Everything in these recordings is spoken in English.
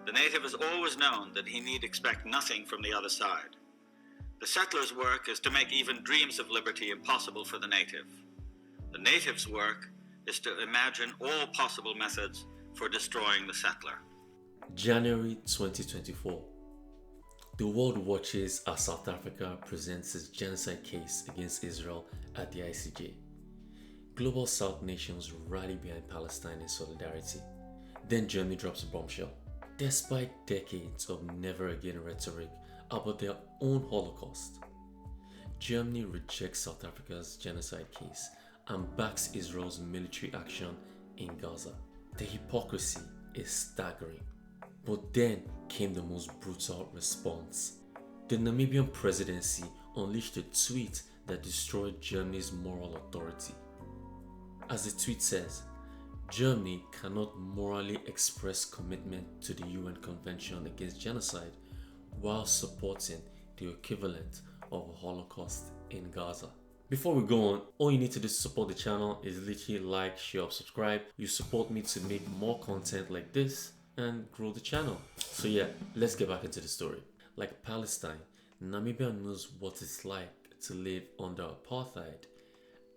The native has always known that he need expect nothing from the other side. The settler's work is to make even dreams of liberty impossible for the native. The native's work is to imagine all possible methods for destroying the settler. January 2024. The world watches as South Africa presents its genocide case against Israel at the ICJ. Global South nations rally behind Palestine in solidarity. Then Germany drops a bombshell. Despite decades of never again rhetoric about their own Holocaust, Germany rejects South Africa's genocide case and backs Israel's military action in Gaza. The hypocrisy is staggering. But then came the most brutal response. The Namibian presidency unleashed a tweet that destroyed Germany's moral authority. As the tweet says, Germany cannot morally express commitment to the UN Convention Against Genocide while supporting the equivalent of a Holocaust in Gaza. Before we go on, all you need to do to support the channel is literally like, share, or subscribe. You support me to make more content like this and grow the channel. So yeah, let's get back into the story. Like Palestine, Namibia knows what it's like to live under apartheid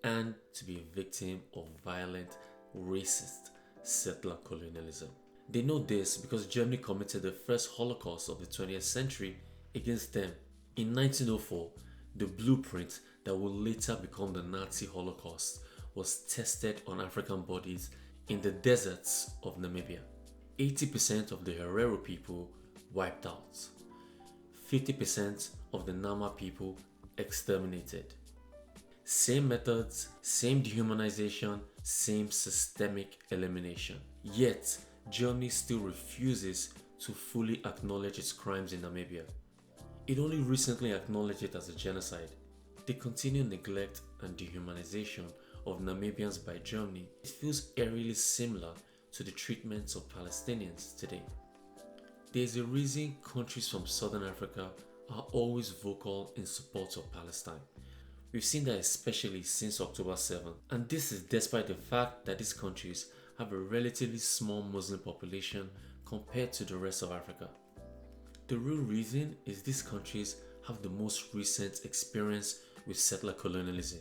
and to be a victim of violent, racist settler colonialism. They know this because Germany committed the first Holocaust of the 20th century against them. In 1904, the blueprint that would later become the Nazi Holocaust was tested on African bodies in the deserts of Namibia. 80% of the Herero people wiped out. 50% of the Nama people exterminated. Same methods, same dehumanization, same systemic elimination. Yet, Germany still refuses to fully acknowledge its crimes in Namibia. It only recently acknowledged it as a genocide. The continued neglect and dehumanization of Namibians by Germany, it feels eerily similar to the treatments of Palestinians today. There is a reason countries from Southern Africa are always vocal in support of Palestine. We've seen that especially since October 7, and this is despite the fact that these countries have a relatively small Muslim population compared to the rest of Africa. The real reason is these countries have the most recent experience with settler colonialism.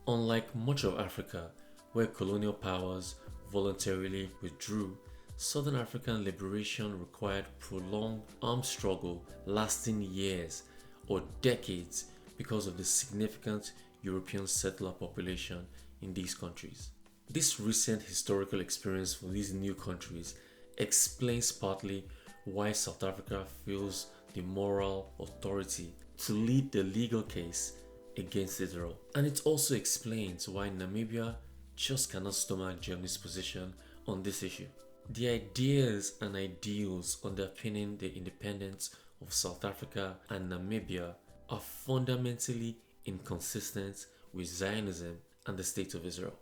Unlike much of Africa, where colonial powers voluntarily withdrew, Southern African liberation required prolonged armed struggle lasting years or decades because of the significant European settler population in these countries. This recent historical experience for these new countries explains partly why South Africa feels the moral authority to lead the legal case against Israel. And it also explains why Namibia just cannot stomach Germany's position on this issue. The ideas and ideals underpinning the independence of South Africa and Namibia are fundamentally inconsistent with Zionism and the State of Israel.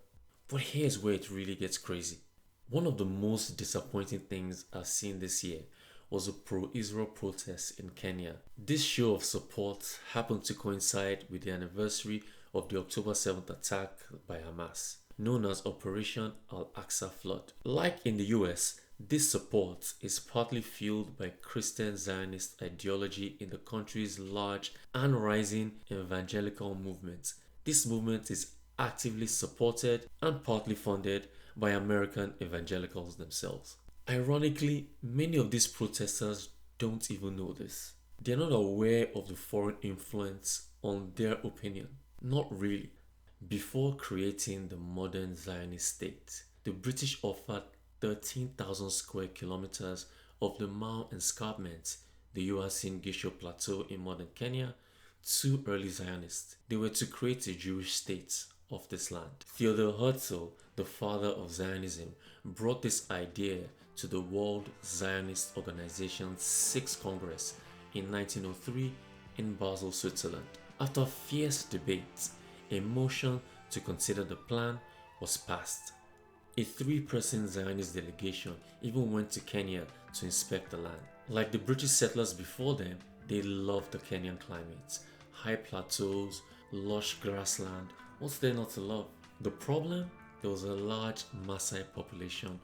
But here's where it really gets crazy. One of the most disappointing things I've seen this year was a pro-Israel protest in Kenya. This show of support happened to coincide with the anniversary of the October 7th attack by Hamas, known as Operation Al-Aqsa Flood. Like in the US, this support is partly fueled by Christian Zionist ideology in the country's large and rising evangelical movement. This movement is actively supported and partly funded by American evangelicals themselves. Ironically, many of these protesters don't even know this. They're not aware of the foreign influence on their opinion. Not really. Before creating the modern Zionist state, the British offered 13,000 square kilometers of the Mau escarpment, the Uasin Gishu Plateau in modern Kenya, to early Zionists. They were to create a Jewish state of this land. Theodor Herzl, the father of Zionism, brought this idea to the World Zionist Organization's 6th Congress in 1903 in Basel, Switzerland. After fierce debates, a motion to consider the plan was passed. A 3-person Zionist delegation even went to Kenya to inspect the land. Like the British settlers before them, they loved the Kenyan climate. High plateaus, lush grassland, what's there not to love? The problem? There was a large Maasai population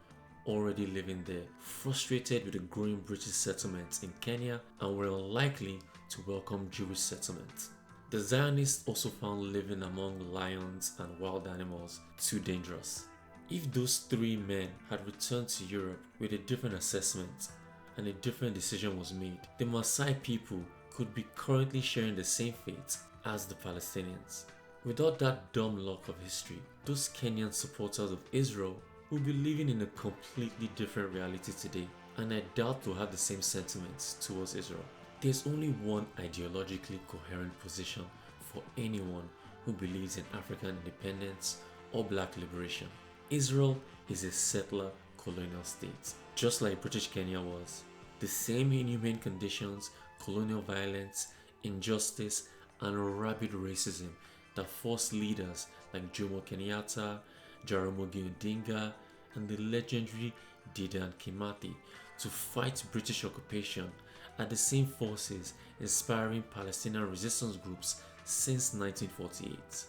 already living there, frustrated with the growing British settlements in Kenya, and were unlikely to welcome Jewish settlements. The Zionists also found living among lions and wild animals too dangerous. If those three men had returned to Europe with a different assessment and a different decision was made, the Maasai people could be currently sharing the same fate as the Palestinians. Without that dumb luck of history, those Kenyan supporters of Israel will be living in a completely different reality today, and I doubt they'll have the same sentiments towards Israel. There's only one ideologically coherent position for anyone who believes in African independence or black liberation. Israel is a settler colonial state, just like British Kenya was. The same inhumane conditions, colonial violence, injustice, and rabid racism that forced leaders like Jomo Kenyatta, Jaramogi Odinga, and the legendary Dedan Kimathi to fight British occupation are the same forces inspiring Palestinian resistance groups since 1948.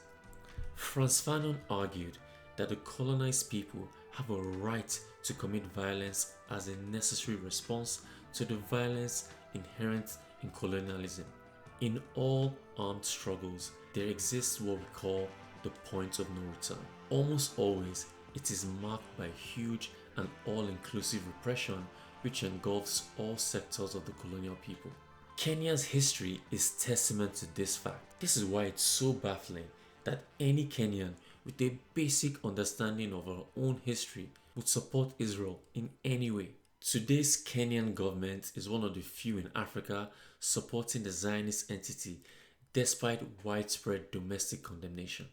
Frantz Fanon argued that the colonized people have a right to commit violence as a necessary response to the violence inherent in colonialism. In all armed struggles, there exists what we call the point of no return. Almost always, it is marked by huge and all-inclusive repression which engulfs all sectors of the colonial people. Kenya's history is testament to this fact. This is why it's so baffling that any Kenyan with a basic understanding of our own history would support Israel in any way. Today's Kenyan government is one of the few in Africa supporting the Zionist entity despite widespread domestic condemnation.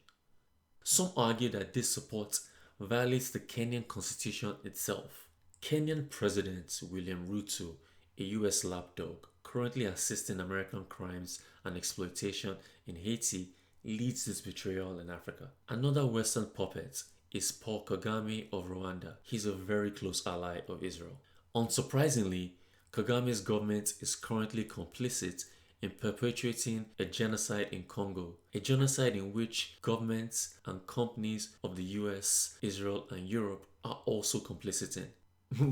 Some argue that this support violates the Kenyan constitution itself. Kenyan President William Ruto, a US lapdog currently assisting American crimes and exploitation in Haiti, leads this betrayal in Africa. Another Western puppet is Paul Kagame of Rwanda. He's a very close ally of Israel. Unsurprisingly, Kagame's government is currently complicit in perpetuating a genocide in Congo, a genocide in which governments and companies of the US, Israel, and Europe are also complicit in.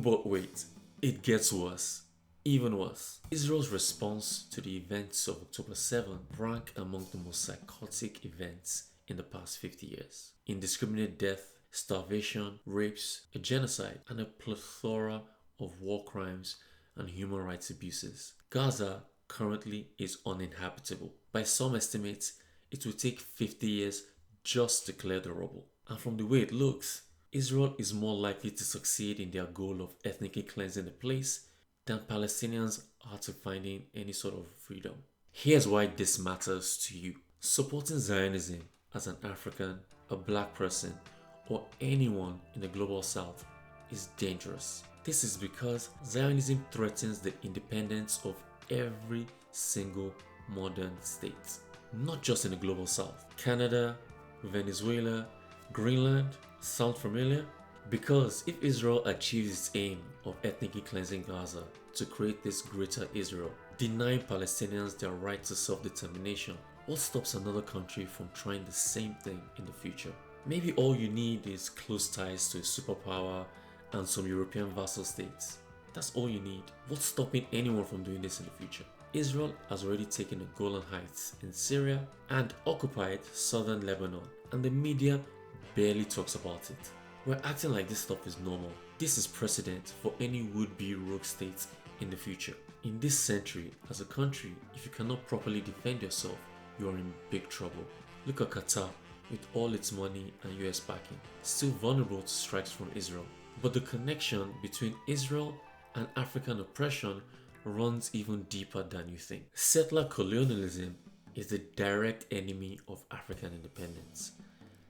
But wait, it gets worse. Even worse. Israel's response to the events of October 7 rank among the most psychotic events in the past 50 years. Indiscriminate death, starvation, rapes, a genocide, and a plethora of war crimes and human rights abuses. Gaza currently is uninhabitable. By some estimates, it will take 50 years just to clear the rubble. And from the way it looks, Israel is more likely to succeed in their goal of ethnically cleansing the place than Palestinians are to finding any sort of freedom. Here's why this matters to you. Supporting Zionism as an African, a black person, or anyone in the global south is dangerous. This is because Zionism threatens the independence of every single modern state, not just in the global south. Canada, Venezuela, Greenland, sound familiar? Because if Israel achieves its aim of ethnically cleansing Gaza to create this greater Israel, denying Palestinians their right to self-determination, what stops another country from trying the same thing in the future? Maybe all you need is close ties to a superpower and some European vassal states. That's all you need. What's stopping anyone from doing this in the future? Israel has already taken the Golan Heights in Syria and occupied southern Lebanon, and the media barely talks about it. We're acting like this stuff is normal. This is precedent for any would-be rogue states in the future. In this century, as a country, if you cannot properly defend yourself, you are in big trouble. Look at Qatar, with all its money and US backing, still vulnerable to strikes from Israel. But the connection between Israel and African oppression runs even deeper than you think. Settler colonialism is the direct enemy of African independence.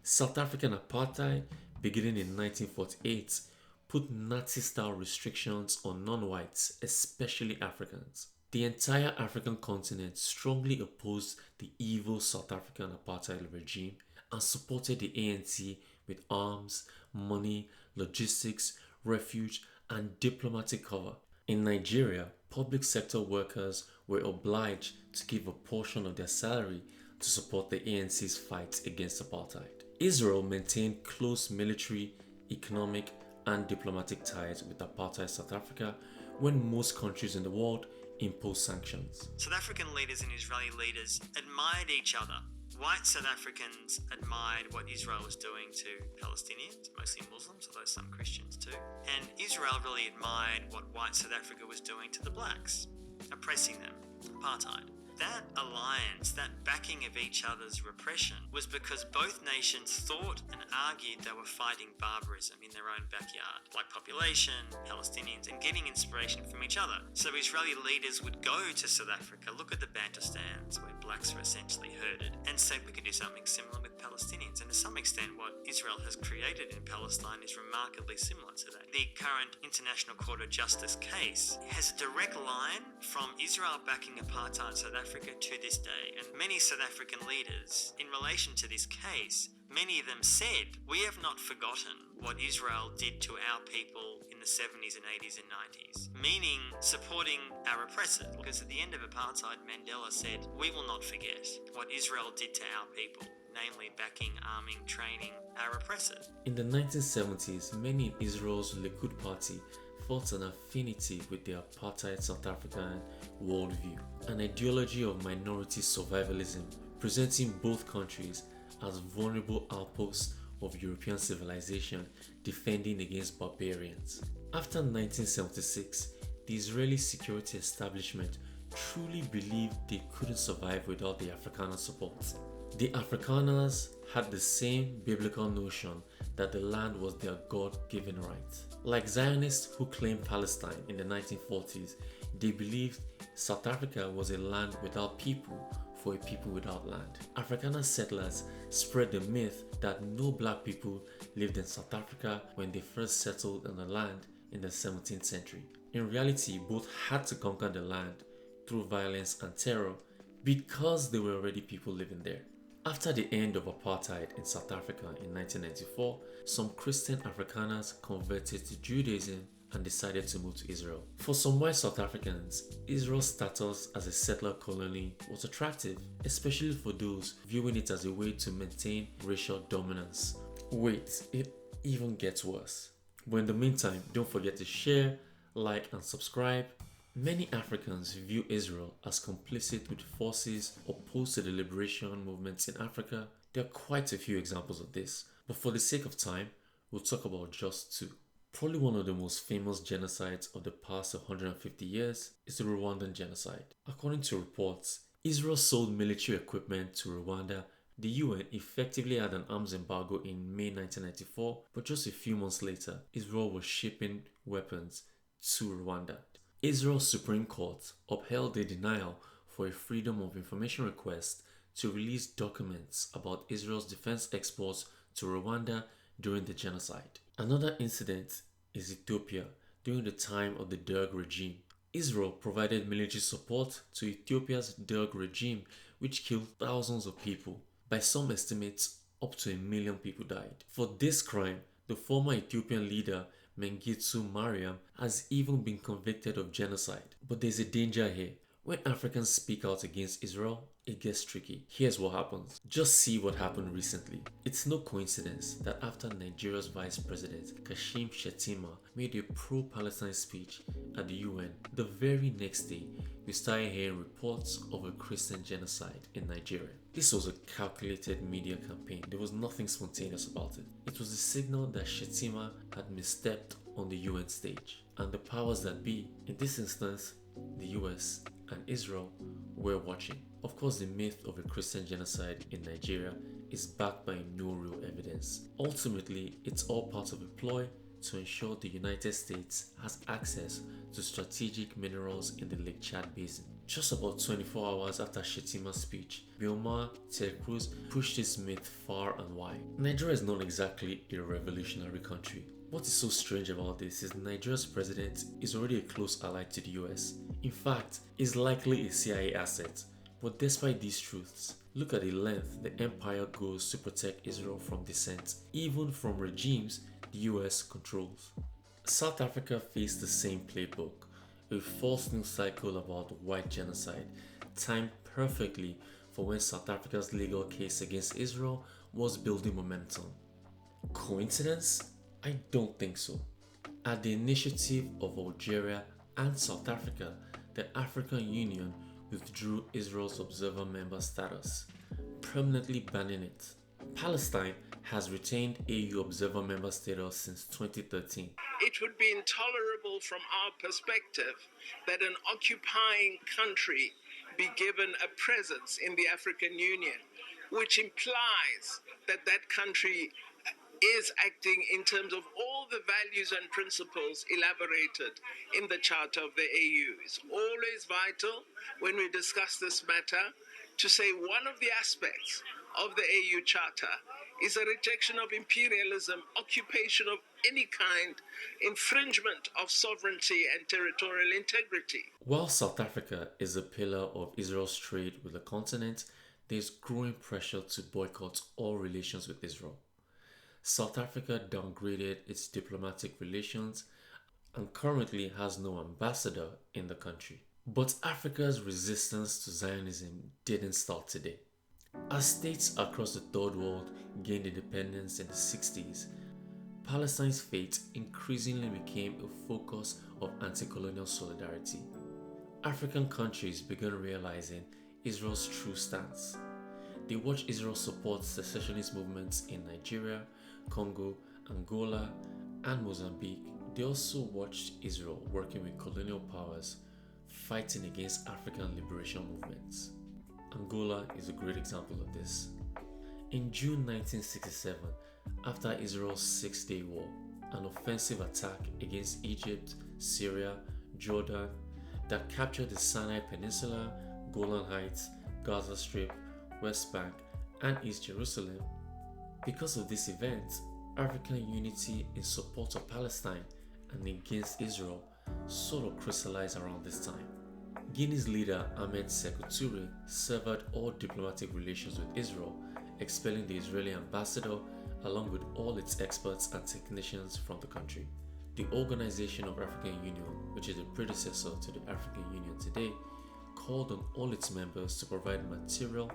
South African apartheid, beginning in 1948, put Nazi-style restrictions on non-whites, especially Africans. The entire African continent strongly opposed the evil South African apartheid regime and supported the ANC with arms, money, logistics, refuge, and diplomatic cover. In Nigeria, public sector workers were obliged to give a portion of their salary to support the ANC's fight against apartheid. Israel maintained close military, economic, and diplomatic ties with apartheid South Africa when most countries in the world imposed sanctions. South African leaders and Israeli leaders admired each other. White South Africans admired what Israel was doing to Palestinians, mostly Muslims, although some Christians too. And Israel really admired what white South Africa was doing to the blacks, oppressing them, apartheid. That alliance, that backing of each other's repression, was because both nations thought and argued they were fighting barbarism in their own backyard, like population, Palestinians, and getting inspiration from each other. So Israeli leaders would go to South Africa, look at the Bantustans, where blacks are essentially herded, and say we could do something similar with Palestinians. And to some extent, what Israel has created in Palestine is remarkably similar to that. The current International Court of Justice case has a direct line from Israel backing apartheid South Africa to this day, and many South African leaders, in relation to this case, many of them said, we have not forgotten what Israel did to our people in the 70s and 80s and 90s, meaning supporting our oppressors. Because at the end of apartheid, Mandela said, we will not forget what Israel did to our people, namely backing, arming, training our oppressors. In the 1970s, many in Israel's Likud party felt an affinity with the apartheid South African worldview, an ideology of minority survivalism, presenting both countries as vulnerable outposts of European civilization defending against barbarians. After 1976, the Israeli security establishment truly believed they couldn't survive without the Afrikaner support. The Afrikaners had the same biblical notion that the land was their God-given right. Like Zionists who claimed Palestine in the 1940s, they believed South Africa was a land without people for a people without land. Afrikaner settlers spread the myth that no black people lived in South Africa when they first settled on the land in the 17th century. In reality, both had to conquer the land through violence and terror because there were already people living there. After the end of apartheid in South Africa in 1994, some Christian Afrikaners converted to Judaism and decided to move to Israel. For some white South Africans, Israel's status as a settler colony was attractive, especially for those viewing it as a way to maintain racial dominance. Wait, it even gets worse. But in the meantime, don't forget to share, like and subscribe. Many Africans view Israel as complicit with forces opposed to the liberation movements in Africa. There are quite a few examples of this, but for the sake of time, we'll talk about just two. Probably one of the most famous genocides of the past 150 years is the Rwandan genocide. According to reports, Israel sold military equipment to Rwanda. The UN effectively had an arms embargo in May 1994, but just a few months later, Israel was shipping weapons to Rwanda. Israel's Supreme Court upheld the denial for a Freedom of Information request to release documents about Israel's defense exports to Rwanda during the genocide. Another incident is Ethiopia during the time of the Derg regime. Israel provided military support to Ethiopia's Derg regime, which killed thousands of people. By some estimates, up to 1 million people died. For this crime, the former Ethiopian leader Mengistu Mariam has even been convicted of genocide. But there's a danger here. When Africans speak out against Israel, it gets tricky. Here's what happens. Just see what happened recently. It's no coincidence that after Nigeria's Vice President Kashim Shettima made a pro Palestine speech at the UN, the very next day we started hearing reports of a Christian genocide in Nigeria. This was a calculated media campaign. There was nothing spontaneous about it. It was a signal that Shettima had misstepped on the UN stage, and the powers that be, in this instance the US and Israel, were watching. Of course, the myth of a Christian genocide in Nigeria is backed by no real evidence. Ultimately, it's all part of a ploy to ensure the United States has access to strategic minerals in the Lake Chad Basin. Just about 24 hours after Shettima's speech, Bioma Ted Cruz pushed this myth far and wide. Nigeria is not exactly a revolutionary country. What is so strange about this is Nigeria's president is already a close ally to the US. In fact, is likely a CIA asset. But despite these truths, look at the length the empire goes to protect Israel from dissent, even from regimes the US controls. South Africa faced the same playbook, a false news cycle about white genocide, timed perfectly for when South Africa's legal case against Israel was building momentum. Coincidence? I don't think so. At the initiative of Algeria and South Africa, the African Union withdrew Israel's observer member status, permanently banning it. Palestine has retained AU observer member status since 2013. It would be intolerable from our perspective that an occupying country be given a presence in the African Union, which implies that that country is acting in terms of all the values and principles elaborated in the Charter of the AU. It's always vital when we discuss this matter to say one of the aspects of the AU Charter is a rejection of imperialism, occupation of any kind, infringement of sovereignty and territorial integrity. While South Africa is a pillar of Israel's trade with the continent, there is growing pressure to boycott all relations with Israel. South Africa downgraded its diplomatic relations and currently has no ambassador in the country. But Africa's resistance to Zionism didn't start today. As states across the Third World gained independence in the 60s, Palestine's fate increasingly became a focus of anti-colonial solidarity. African countries began realizing Israel's true stance. They watched Israel support secessionist movements in Nigeria, Congo, Angola, and Mozambique. They also watched Israel working with colonial powers, fighting against African liberation movements. Angola is a great example of this. In June 1967, after Israel's Six-Day War, an offensive attack against Egypt, Syria, Jordan that captured the Sinai Peninsula, Golan Heights, Gaza Strip, West Bank, and East Jerusalem. Because of this event, African unity in support of Palestine and against Israel sort of crystallized around this time. Guinea's leader Ahmed Sékou Touré severed all diplomatic relations with Israel, expelling the Israeli ambassador along with all its experts and technicians from the country. The Organization of African Union, which is the predecessor to the African Union today, called on all its members to provide material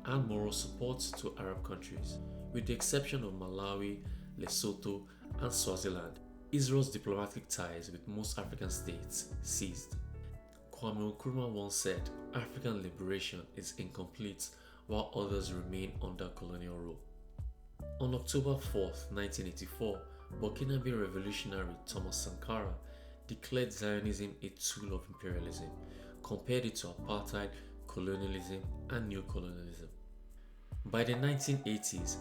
and moral support to Arab countries. With the exception of Malawi, Lesotho, and Swaziland, Israel's diplomatic ties with most African states ceased. Kwame Nkrumah once said, African liberation is incomplete while others remain under colonial rule. On October 4, 1984, Burkinabe revolutionary Thomas Sankara declared Zionism a tool of imperialism, compared it to apartheid, colonialism, and neocolonialism. By the 1980s,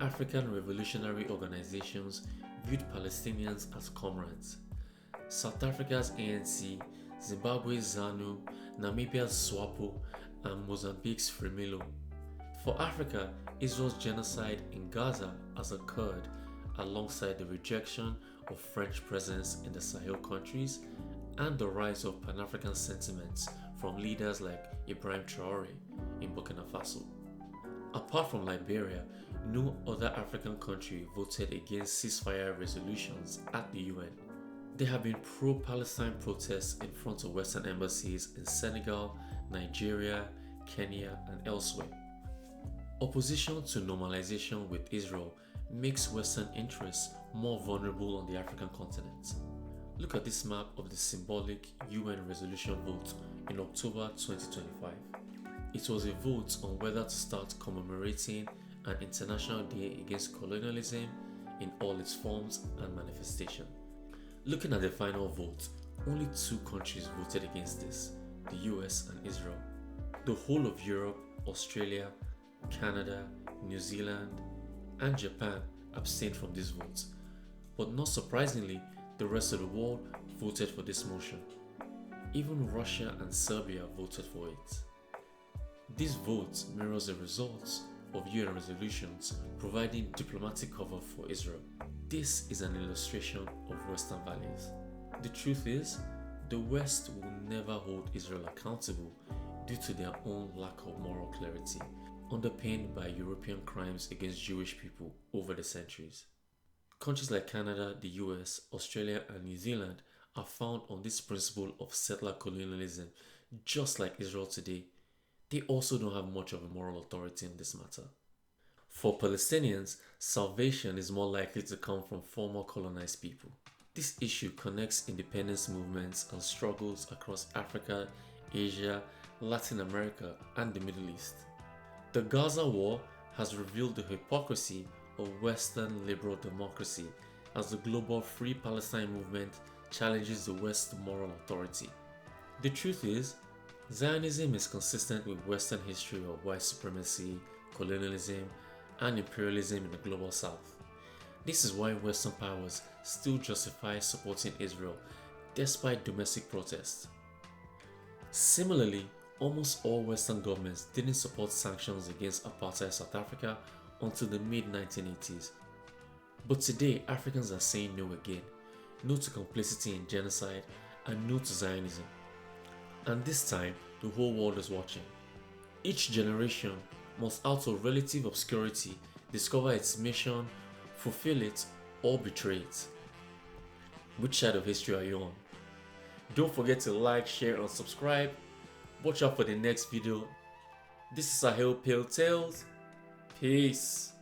African revolutionary organizations viewed Palestinians as comrades. South Africa's ANC, Zimbabwe's ZANU, Namibia's SWAPO, and Mozambique's Fremilo. For Africa, Israel's genocide in Gaza has occurred alongside the rejection of French presence in the Sahel countries and the rise of Pan-African sentiments from leaders like Ibrahim Traoré in Burkina Faso. Apart from Liberia, no other African country voted against ceasefire resolutions at the UN. There have been pro-Palestine protests in front of Western embassies in Senegal, Nigeria, Kenya, and elsewhere. Opposition to normalization with Israel makes Western interests more vulnerable on the African continent. Look at this map of the symbolic UN resolution vote in October 2025. It was a vote on whether to start commemorating an International Day Against Colonialism in all its forms and manifestation. Looking at the final vote, only 2 countries voted against this, the US and Israel. The whole of Europe, Australia, Canada, New Zealand, and Japan abstained from this vote. But not surprisingly, the rest of the world voted for this motion. Even Russia and Serbia voted for it. This vote mirrors the results of UN resolutions providing diplomatic cover for Israel. This is an illustration of Western values. The truth is, the West will never hold Israel accountable due to their own lack of moral clarity, underpinned by European crimes against Jewish people over the centuries. Countries like Canada, the US, Australia, and New Zealand are found on this principle of settler colonialism, just like Israel today. They also don't have much of a moral authority in this matter. For Palestinians, salvation is more likely to come from former colonized people. This issue connects independence movements and struggles across Africa, Asia, Latin America, and the Middle East. The Gaza war has revealed the hypocrisy of Western liberal democracy as the global Free Palestine movement challenges the West's moral authority. The truth is, Zionism is consistent with Western history of white supremacy, colonialism, and imperialism in the global south. This is why Western powers still justify supporting Israel despite domestic protests. Similarly, almost all Western governments didn't support sanctions against apartheid South Africa until the mid-1980s. But today, Africans are saying no again. No to complicity in genocide and no to Zionism. And this time, the whole world is watching. Each generation must, out of relative obscurity, discover its mission, fulfill it, or betray it. Which side of history are you on? Don't forget to like, share, and subscribe. Watch out for the next video. This is Sahel Pale Tales. Peace.